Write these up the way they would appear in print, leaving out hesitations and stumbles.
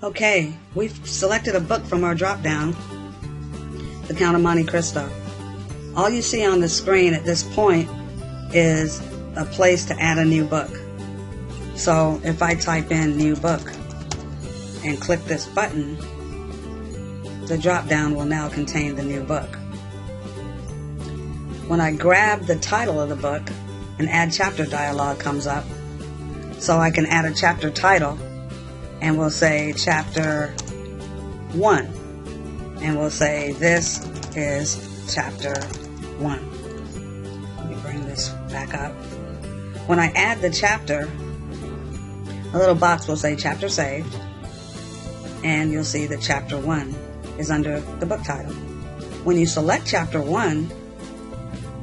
Okay, we've selected a book from our drop-down, The Count of Monte Cristo. All you see on the screen at this point is a place to add a new book. So if I type in new book and click this button, the drop-down will now contain the new book. When I grab the title of the book, an add chapter dialog comes up. So I can add a chapter title, and we'll say chapter 1. And we'll say this is chapter 1. Let me bring this back up. When I add the chapter, a little box will say chapter saved, and you'll see that chapter 1 is under the book title. When you select chapter 1,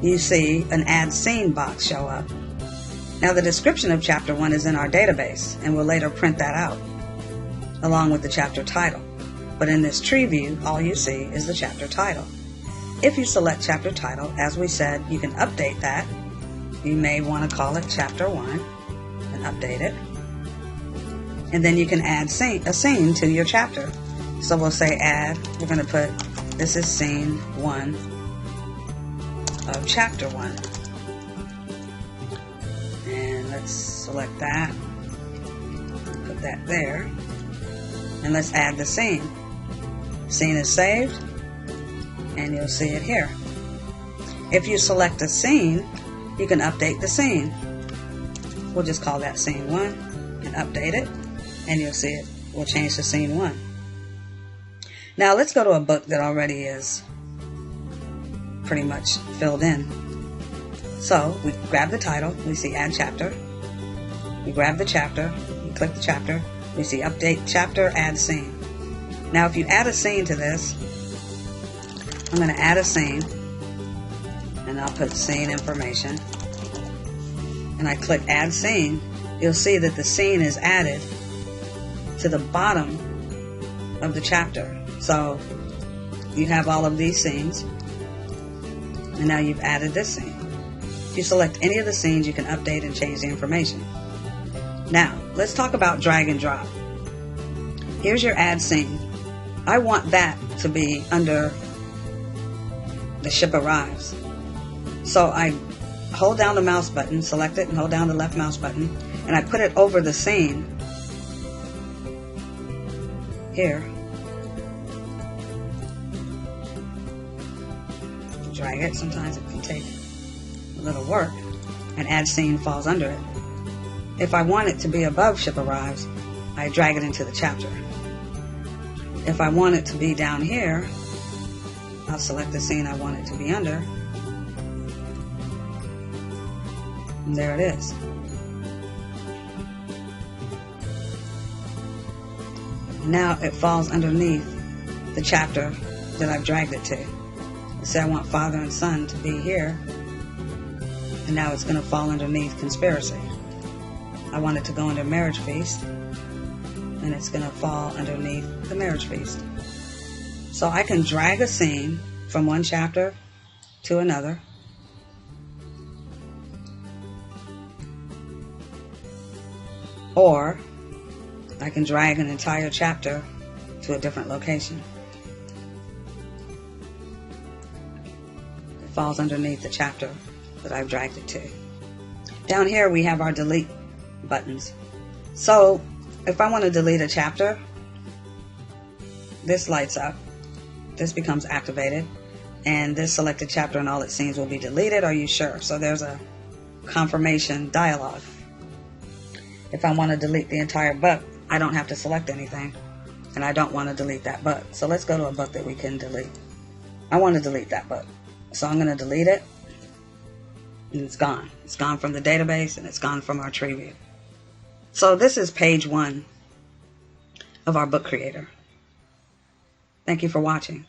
you see an add scene box show up. Now the description of chapter 1 is in our database, and we'll later print that out along with the chapter title. But in this tree view, all you see is the chapter title. If you select chapter title, as we said, you can update that. You may want to call it chapter 1 and update it. And then you can add a scene to your chapter. So we'll say add, we're going to put, this is scene 1 of chapter 1. And let's select that, put that there, and let's add the scene. Scene is saved, and you'll see it here. If you select a scene, you can update the scene. We'll just call that scene 1 and update it, and you'll see it will change to scene 1. Now let's go to a book that already is pretty much filled in. So we grab the title, we see add chapter, we grab the chapter, we click the chapter, we see update chapter, add scene. Now if you add a scene to this, I'm going to add a scene, and I'll put scene information, and I click add scene, you'll see that the scene is added to the bottom of the chapter. So you have all of these scenes, and now you've added this scene. If you select any of the scenes, you can update and change the information. Now, let's talk about drag and drop. Here's your add scene. I want that to be under the ship arrives. So I hold down the mouse button, select it, and hold down the left mouse button, and I put it over the scene here. Drag it. Sometimes it can take a little work, and add scene falls under it. If I want it to be above ship arrives, I drag it into the chapter. If I want it to be down here, I'll select the scene I want it to be under, and there it is. Now it falls underneath the chapter that I've dragged it to. Say I want father and son to be here, and now it's going to fall underneath conspiracy. I want it to go under marriage feast, and it's going to fall underneath the marriage feast. So I can drag a scene from one chapter to another, or I can drag an entire chapter to a different location. It falls underneath the chapter that I've dragged it to. Down here we have our delete buttons. So if I want to delete a chapter, this lights up, this becomes activated, and this selected chapter and all its scenes will be deleted. Are you sure? So there's a confirmation dialog. If I want to delete the entire book, I don't have to select anything, and I don't want to delete that book. So let's go to a book that we can delete. I want to delete that book, so I'm going to delete it, and it's gone. It's gone from the database, and it's gone from our tree view. So this is page 1 of our book creator. Thank you for watching.